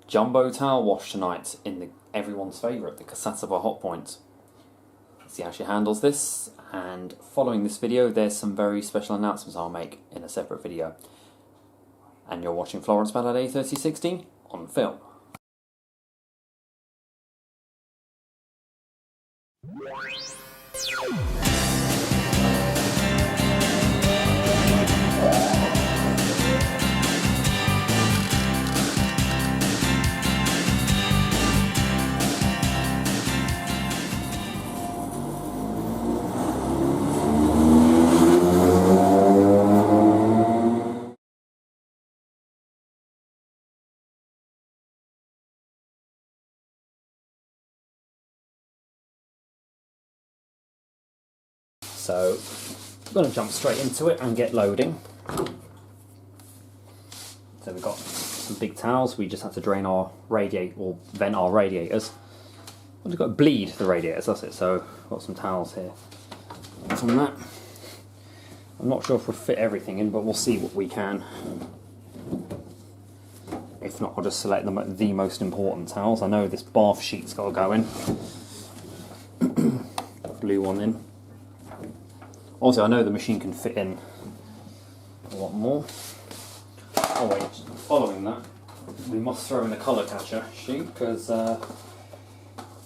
Jumbo towel wash tonight in everyone's favourite, the Casatta by Hotpoint. See how she handles this, and following this video there's some very special announcements I'll make in a separate video. And you're watching Florence Ballet 3016 on film. So I'm going to jump straight into it and get loading. So we've got some big towels. We just have to drain our radiator, or vent our radiators. We've got to bleed the radiators, that's it. So I've got some towels here from that. I'm not sure if we'll fit everything in, but we'll see what we can. If not, I'll just select the most important towels. I know this bath sheet's got to go in. Blue one in. Also, I know the machine can fit in a lot more. Oh wait, following that, we must throw in the colour catcher sheet, because I'm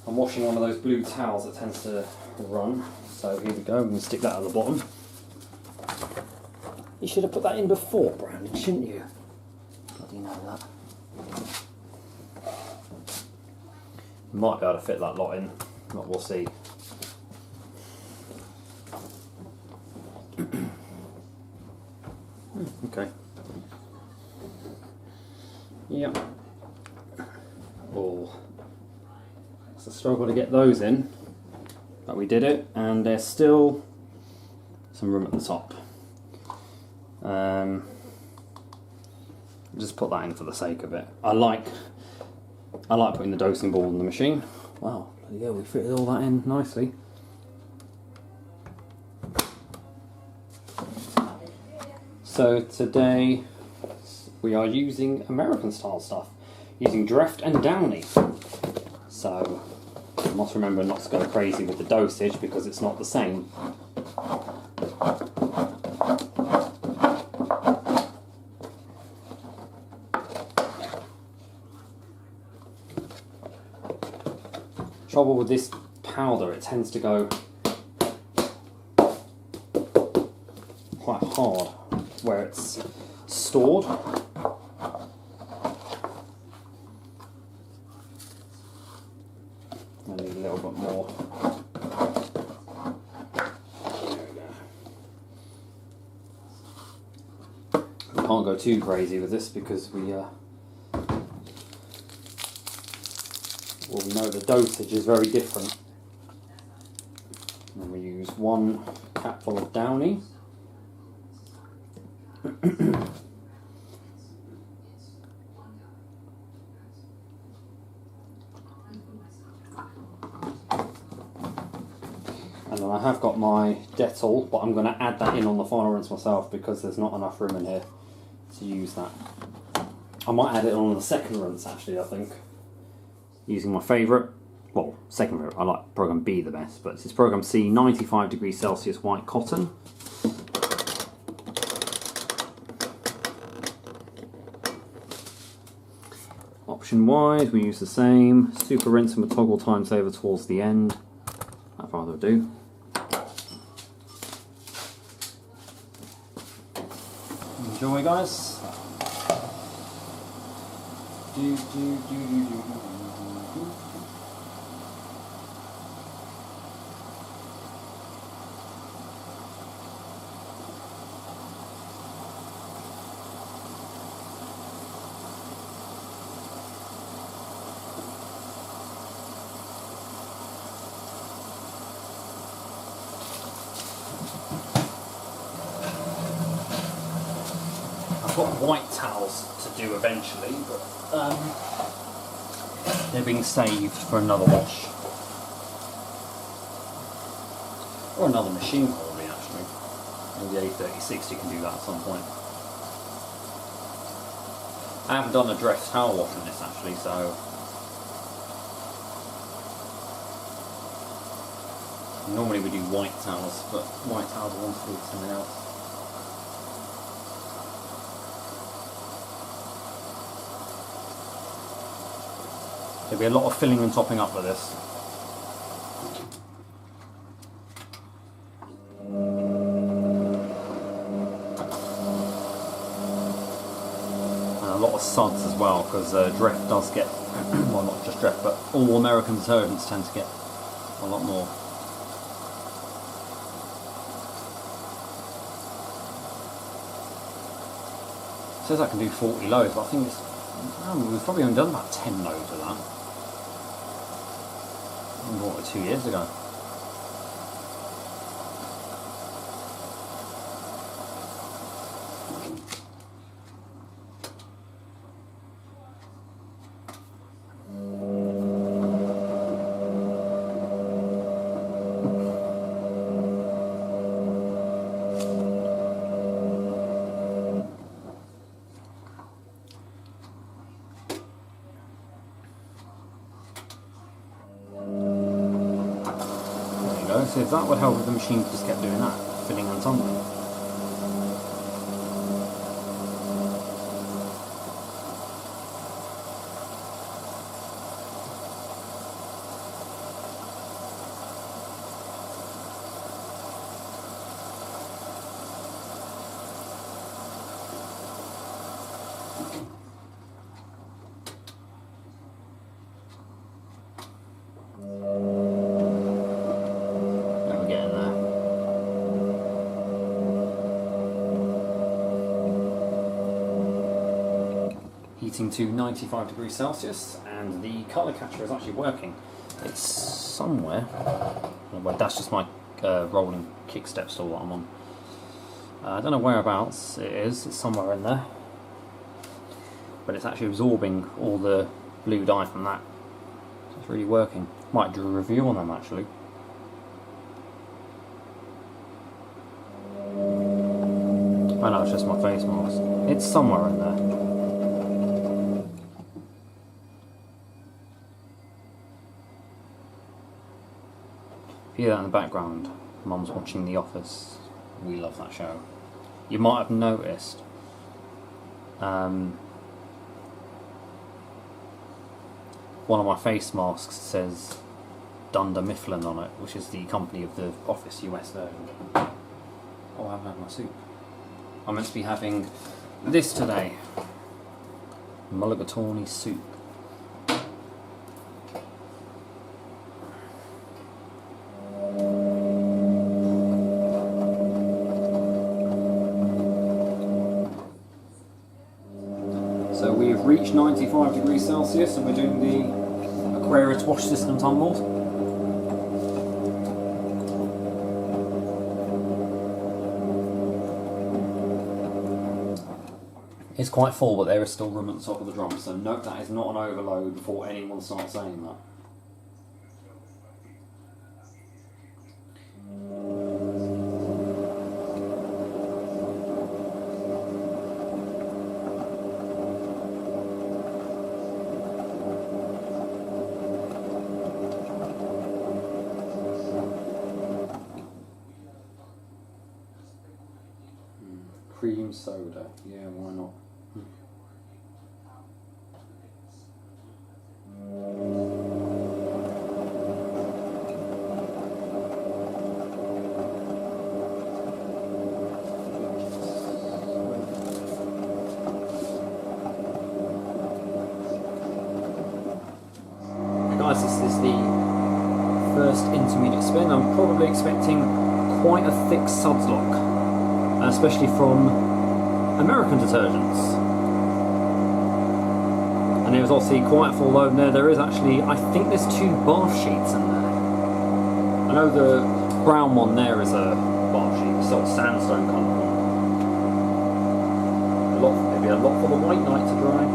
washing one of those blue towels that tends to run. So here we go, we can stick that at the bottom. You should have put that in before, Brandon, shouldn't you? Bloody know that. You might be able to fit that lot in, but we'll see. Okay. Yep. Oh, it's a struggle to get those in, but we did it, and there's still some room at the top. Just put that in for the sake of it. I like putting the dosing ball in the machine. Wow, yeah, we fitted all that in nicely. So today we are using American style stuff, using Dreft and Downy. So you must remember not to go crazy with the dosage because it's not the same. Trouble with this powder, it tends to go quite hard where it's stored. I need a little bit more. There we go. We can't go too crazy with this because we know the dosage is very different. And we use one capful of Downy. And then I have got my Dettol, but I'm going to add that in on the final rinse myself because there's not enough room in here to use that. I might add it on the second rinse actually, I think. Using my favourite, well, second favourite, I like program B the best, but this is program C, 95 degrees Celsius white cotton. Option wise, we use the same, super rinse and with toggle time saver towards the end. Without further ado. Enjoy, guys. I've got white towels to do eventually, but they're being saved for another wash. Or another machine probably, actually. Maybe A3060 can do that at some point. I haven't done a Dreft towel wash on this actually, so normally we do white towels, but white towels I want to do something else. There'll be a lot of filling and topping up with this. And a lot of suds as well, because Dreft does get, well not just Dreft, but all American detergents tend to get a lot more. It says I can do 40 loads, but I think it's, we've probably only done about 10 loads of that. I bought it 2 years ago. So if that would help if the machine just kept doing that, filling and tumbling. Heating to 95 degrees Celsius, and the colour catcher is actually working. It's somewhere, well that's just my rolling kick step stool that I'm on. I don't know whereabouts it is, it's somewhere in there. But it's actually absorbing all the blue dye from that. So it's really working. Might do a review on them actually. I know it's just my face mask. It's somewhere in there. Hear that in the background, Mum's watching The Office. We love that show. You might have noticed one of my face masks says Dunder Mifflin on it, which is the company of the Office US version. Oh, I haven't had my soup. I'm meant to be having this today. Mulligatawny soup. So we've reached 95 degrees Celsius and we're doing the Aquarius wash system tumbled. It's quite full, but there is still room at the top of the drum, so note that is not an overload before anyone starts saying that. Cream soda, yeah, why not? Guys, this is the first intermediate spin. I'm probably expecting quite a thick sudslocks. Especially from American detergents. And it was obviously quite a full load in there. There is actually, I think there's 2 bath sheets in there. I know the brown one there is a bath sheet, sort of sandstone colour one. Maybe a lot for the white night to dry.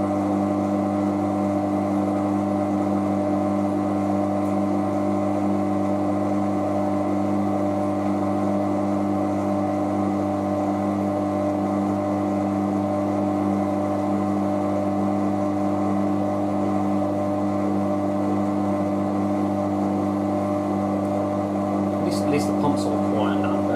least the pump sort of quieten down a bit.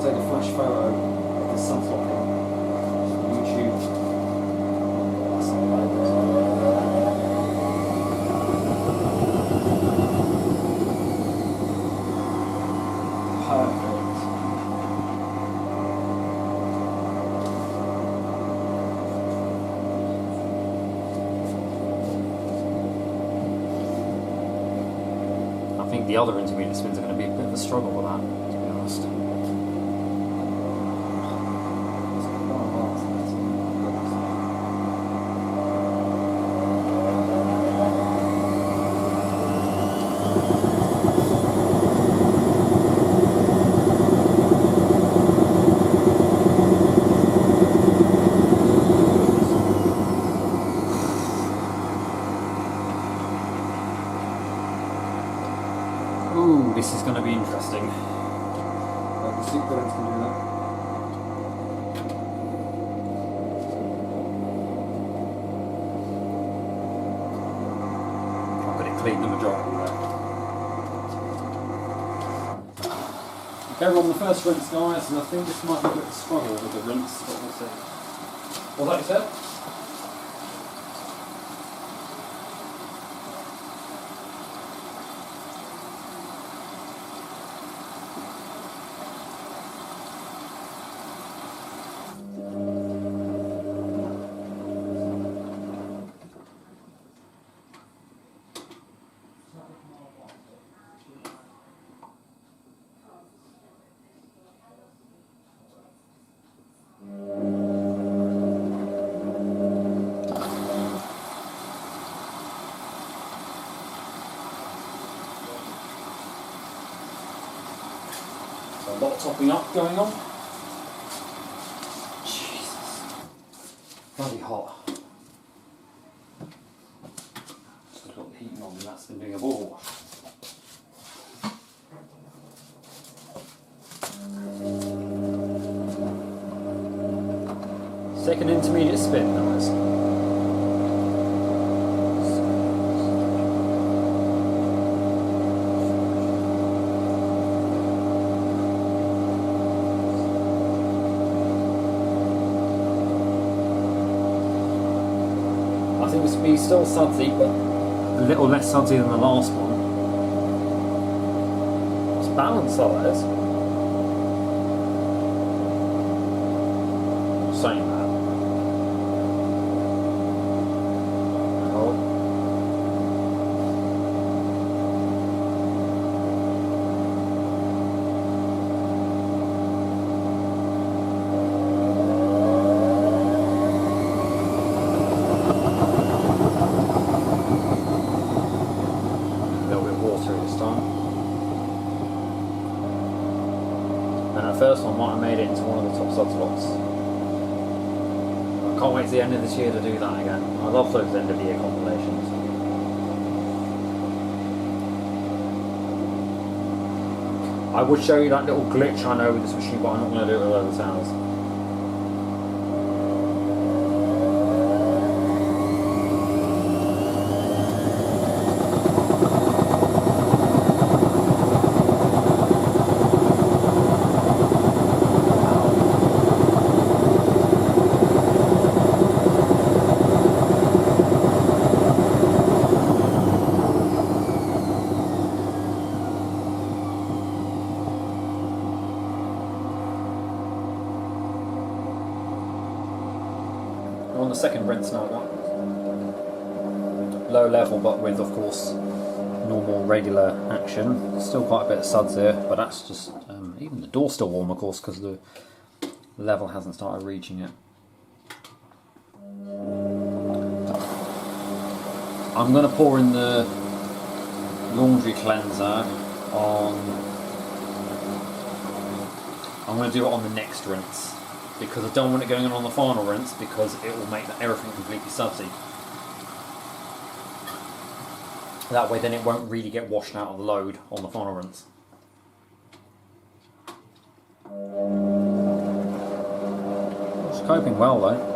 Take a flash photo of the sudslocking on YouTube. Perfect. I think the other intermediate spins are going to be a bit of a struggle with that, to be honest. Ooh, this is going to be interesting. The seat bellets can do that. I'm going to clean the majority there. Okay, we're on the first rinse, guys, and I think this might be a bit of a struggle with the rinse, but we'll see. What's that you said? So a lot of topping up going on. Jesus. Bloody hot. Just got the heating on and that's been doing a ball. Second intermediate spin, guys. I think this will be still sudsy, but a little less sudsy than the last one. It's balanced size. Saying that. And the first one might have made it into one of the top sudslocks. I can't wait to the end of this year to do that again. I love those end of the year compilations. I would show you that little glitch I know with this machine, but I'm not going to do it with other sounds. We're on the second rinse now, low level, but with, of course, normal regular action. Still quite a bit of suds here, but that's just even the door's still warm, of course, because the level hasn't started reaching it. I'm going to pour in the laundry cleanser on. I'm going to do it on the next rinse because I don't want it going on the final rinse because it will make everything completely sudsy. That way then it won't really get washed out of the load on the final rinse. It's coping well though.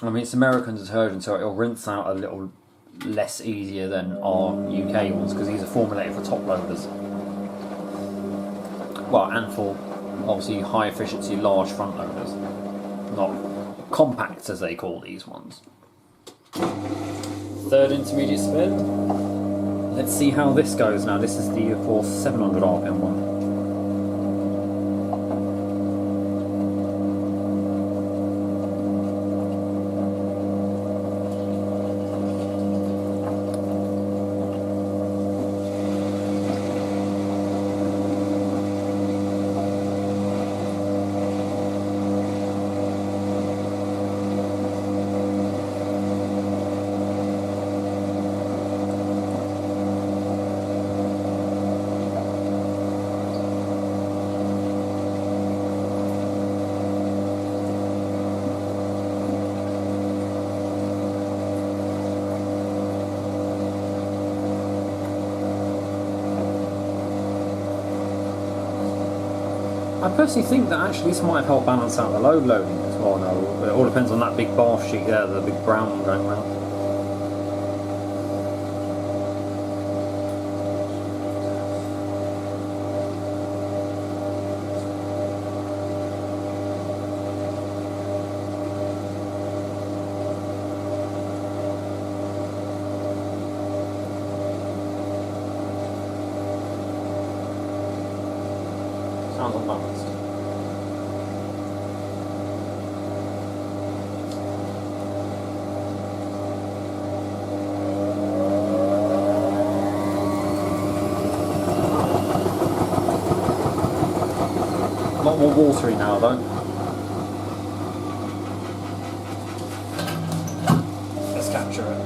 I mean, it's American detergent, so it'll rinse out a little less easier than our UK ones because these are formulated for top loaders. Well, and for obviously high efficiency large front loaders, not compacts as they call these ones. Third intermediate spin. Let's see how this goes now. This is the, of course, 700 RPM one. I personally think that actually this might help balance out the load loading as well now. It all depends on that big bar sheet there, the big brown one going around. Sounds unbalanced. A lot more watery now though. Let's capture it.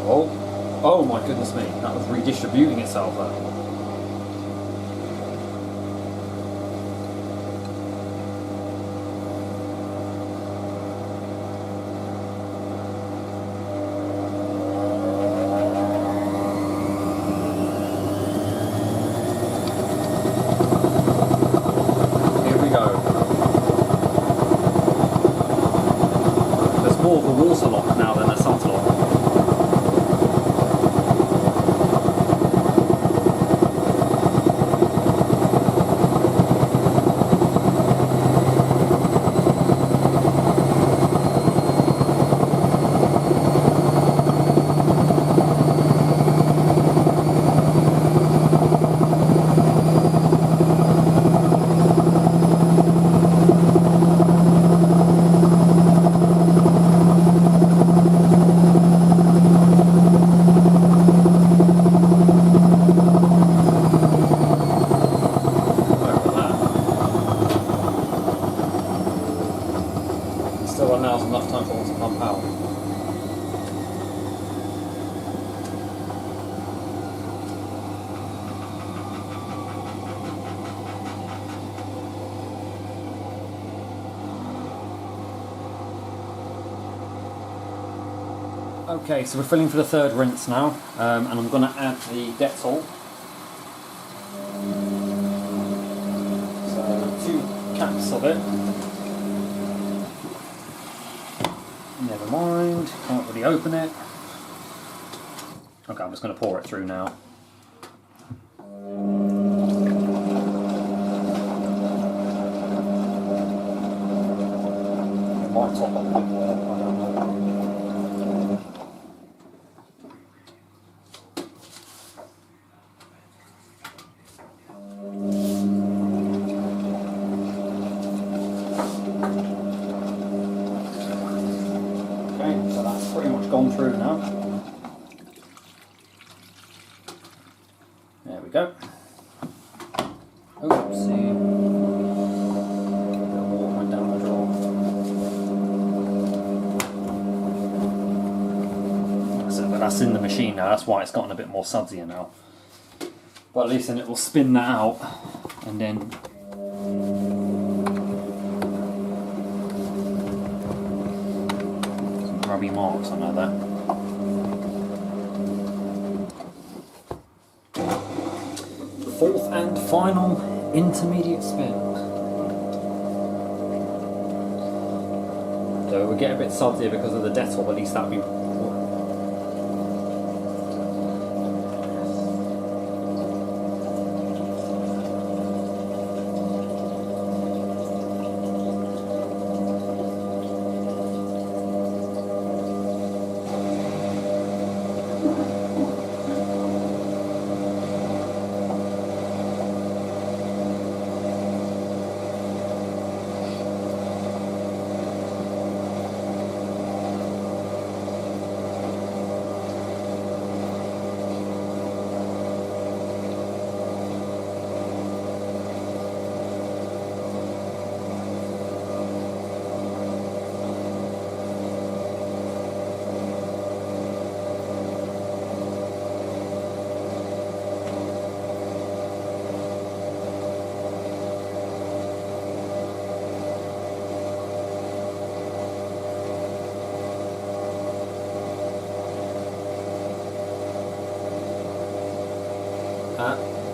Oh. Oh my goodness me, that was redistributing itself there. Here we go. There's more of a water lock now than a sudslocks. Still now's enough time for it to pump out. Okay, so we're filling for the third rinse now, and I'm going to add the Dettol. So 2 caps of it. Never mind, can't really open it. Okay, I'm just going to pour it through now. It might top up a bit more, I don't know. So that's pretty much gone through now. There we go. Oopsie. The water went down the drawer. So, but that's in the machine now, that's why it's gotten a bit more sudsier now. But at least then it will spin that out and then some grubby marks on there. Fourth and final intermediate spin. So we get a bit sudsier because of the Dettol, but at least that'll be.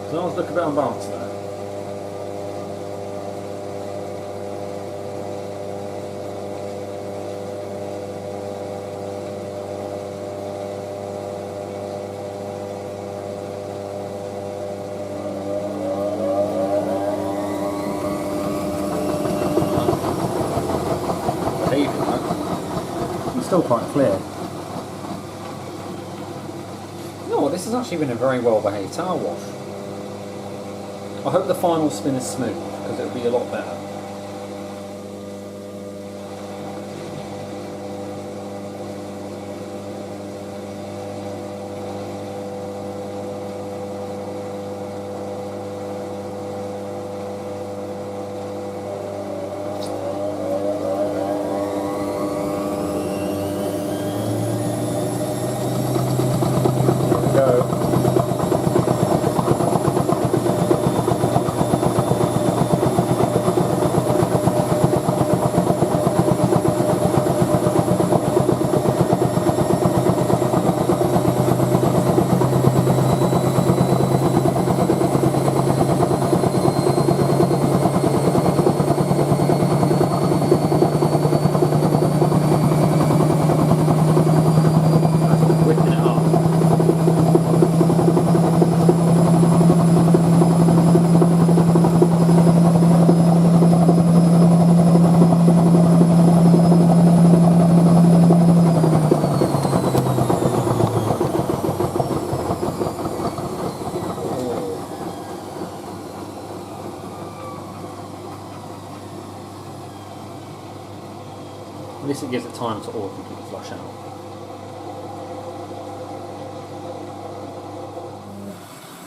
So let's look a bit unbalanced there. Behaving though. It's still quite clear. You know what, this has actually been a very well behaved towel wash. I hope the final spin is smooth, because it'll be a lot better. There we go. At least it gives it time to all completely flush out.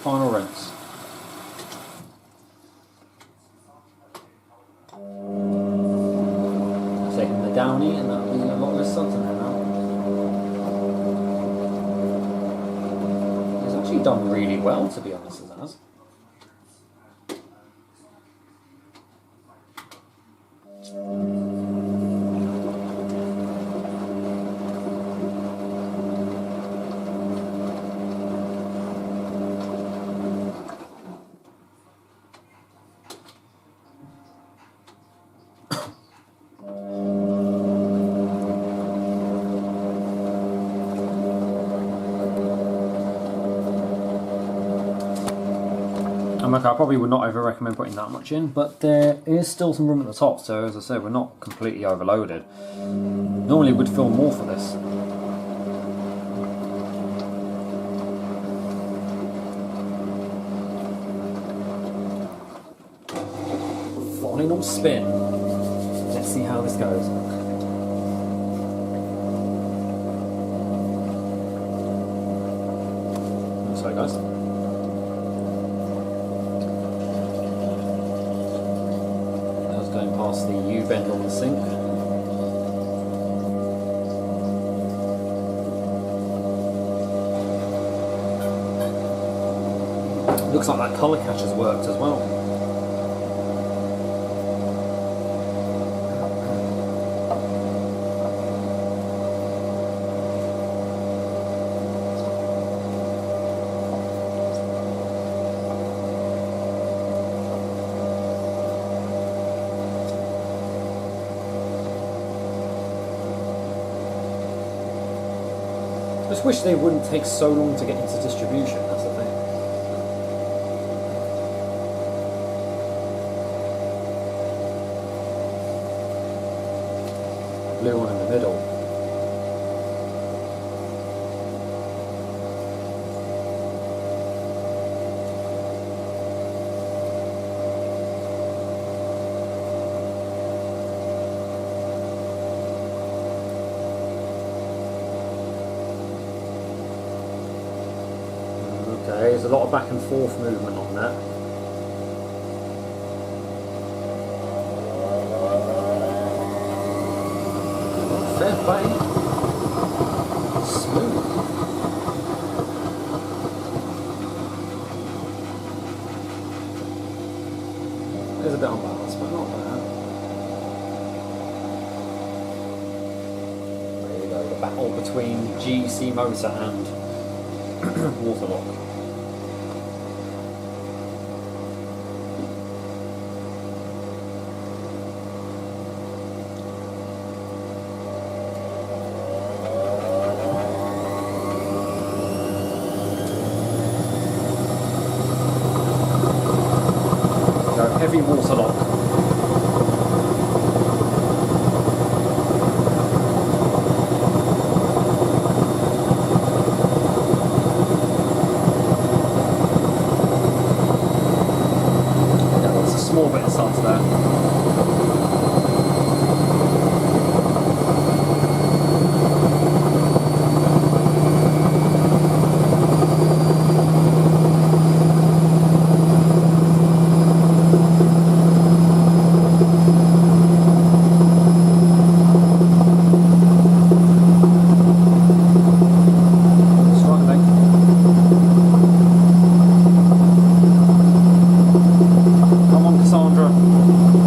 Final rinse. Taking the Downy and that'll be a lot less suds in there now. It's actually done really well, to be honest, it has. Okay, I probably would not ever recommend putting that much in, but there is still some room at the top, so as I said, we're not completely overloaded. Normally we'd fill more for this. Final spin. Let's see how this goes. Sorry guys. across the U-bend on the sink. Looks like that colour catcher's worked as well. I just wish they wouldn't take so long to get into distribution, that's the thing. Blue one in the middle. Okay, there's a lot of back and forth movement on that. Fair play. Smooth. There's a bit unbalanced, but not bad. There you go, the battle between GC motor and waterlock. Heavy water lock. Yeah, that's a small bit of suds there. Come on, Cassandra.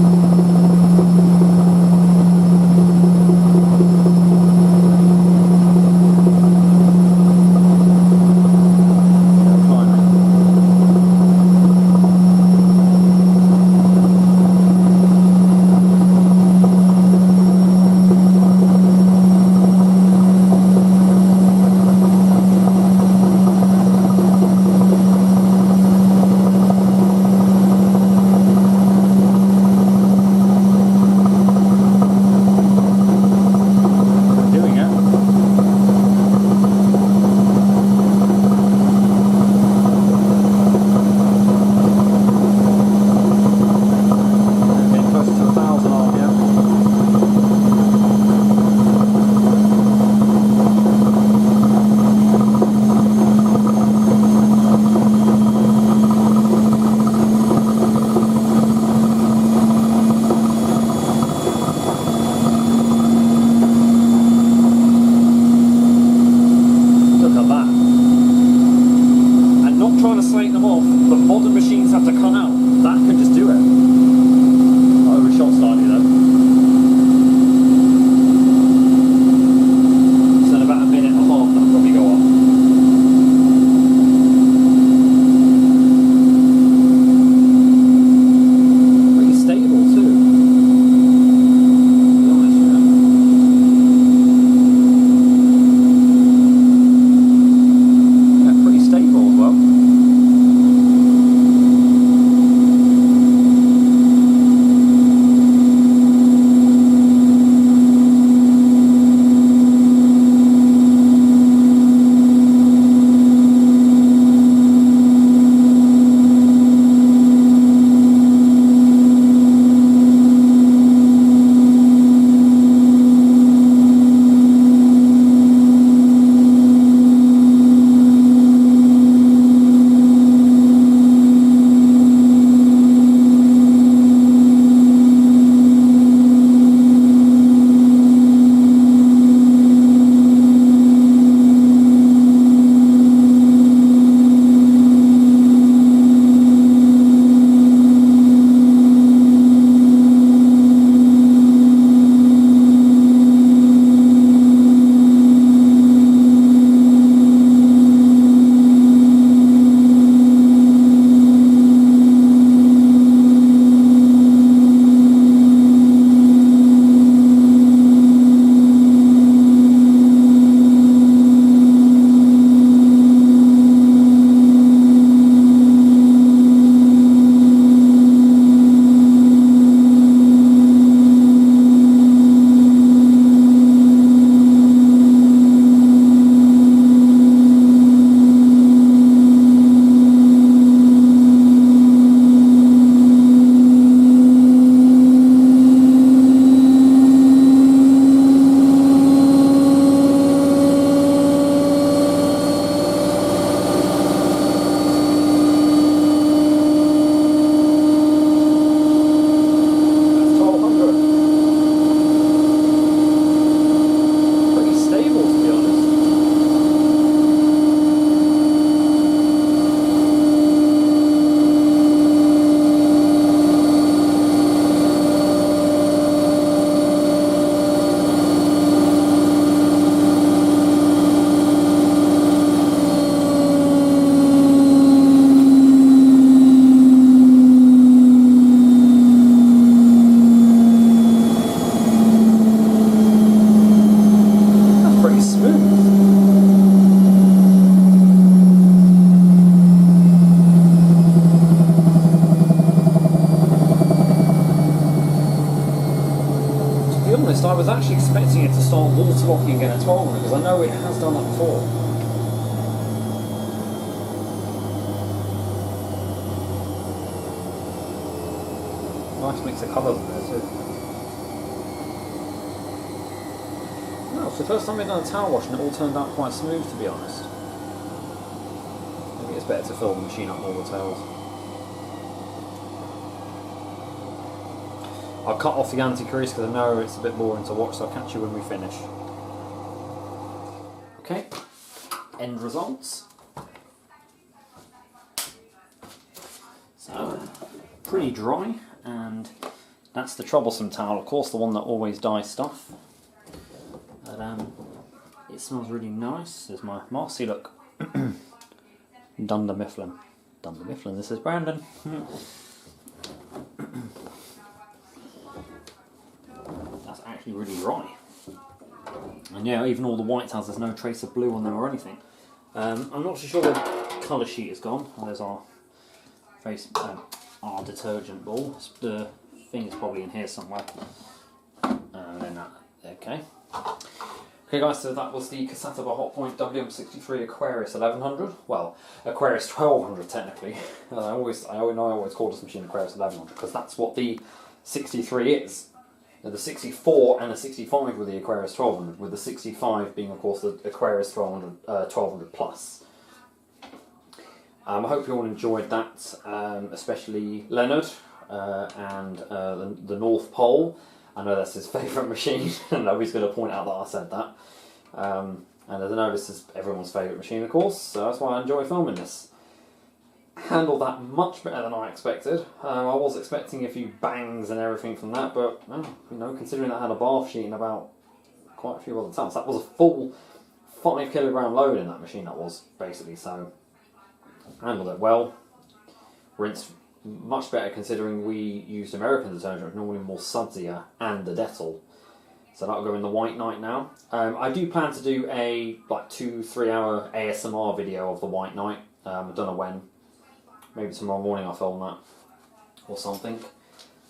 was actually expecting it to start waterlocking again at 1200 because I know it has done that before. Nice mix of colours in there too. No, it's the first time we've done a towel wash and it all turned out quite smooth, to be honest. Maybe it's better to fill the machine up more with towels. I'll cut off the anti-crease because I know it's a bit boring to watch, so I'll catch you when we finish. Okay, end results. So, pretty dry, and that's the troublesome towel, of course, the one that always dyes stuff. But it smells really nice. There's my Marcy look. Dunder Mifflin. Dunder Mifflin, this is Brandon. That's actually really dry. And yeah, even all the white towels, there's no trace of blue on them or anything. I'm not so sure the colour sheet is gone. Oh, there's our our detergent ball. The thing is probably in here somewhere. And then that, okay. Okay guys, so that was the Casatta by Hotpoint WM63 Aquarius 1100. Well, Aquarius 1200 technically. I always call this machine Aquarius 1100 because that's what the 63 is. The 64 and the 65 were the Aquarius 1200, with the 65 being, of course, the Aquarius 1200 plus. I hope you all enjoyed that, especially Leonard and the North Pole. I know that's his favourite machine, and nobody's going to point out that I said that. And as I know, this is everyone's favourite machine, of course, so that's why I enjoy filming this. Handled that much better than I expected. I was expecting a few bangs and everything from that, but you know, considering that I had a bath sheet and about quite a few other towels, that was a full 5 kilogram load in that machine. That was basically, so handled it well. Rinsed much better considering we used American detergent, which normally more sudsier, and the Dettol. So that'll go in the White Night now. I do plan to do a 2-3 hour ASMR video of the White Night. I don't know when. Maybe tomorrow morning I'll film that or something.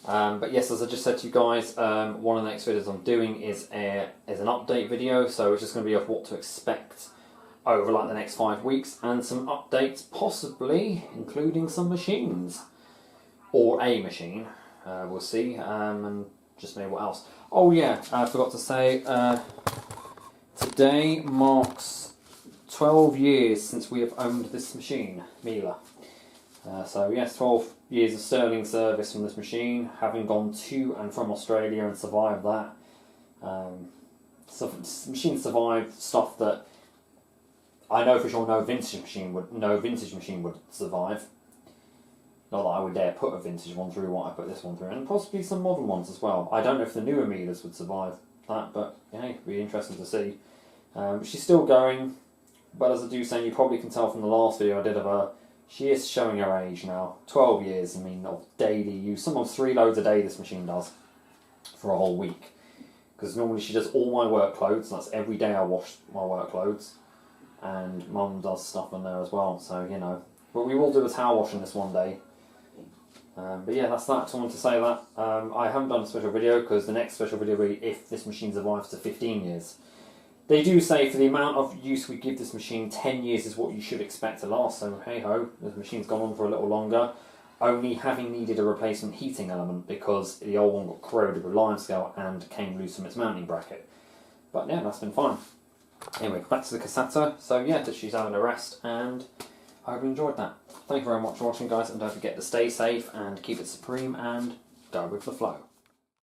But yes, as I just said to you guys, one of the next videos I'm doing is an update video. So it's just going to be of what to expect over like the next 5 weeks, and some updates, possibly including some machines or a machine. We'll see. And just maybe what else. Oh yeah, I forgot to say. Today marks 12 years since we have owned this machine, Mila. So yes, 12 years of sterling service from this machine, having gone to and from Australia and survived that. So this machine survived stuff that I know for sure no vintage machine would survive. Not that I would dare put a vintage one through what I put this one through, and possibly some modern ones as well. I don't know if the newer Milas would survive that, but yeah, it'd be interesting to see. She's still going, but as I do say, you probably can tell from the last video I did of her, she is showing her age now. 12 years, I mean, of daily use. Sometimes 3 loads a day this machine does for a whole week. Because normally she does all my work clothes, that's every day I wash my work clothes. And Mum does stuff in there as well, so you know. But we will do a towel wash in this one day. But yeah, that's that. I wanted to say that. I haven't done a special video because the next special video will be if this machine survives to 15 years. They do say for the amount of use we give this machine, 10 years is what you should expect to last, so hey ho, the machine's gone on for a little longer, only having needed a replacement heating element because the old one got corroded with limescale and came loose from its mounting bracket. But yeah, that's been fine. Anyway, back to the Casatta. So yeah, she's having a rest, and I hope you enjoyed that. Thank you very much for watching, guys, and don't forget to stay safe and keep it supreme and go with the flow.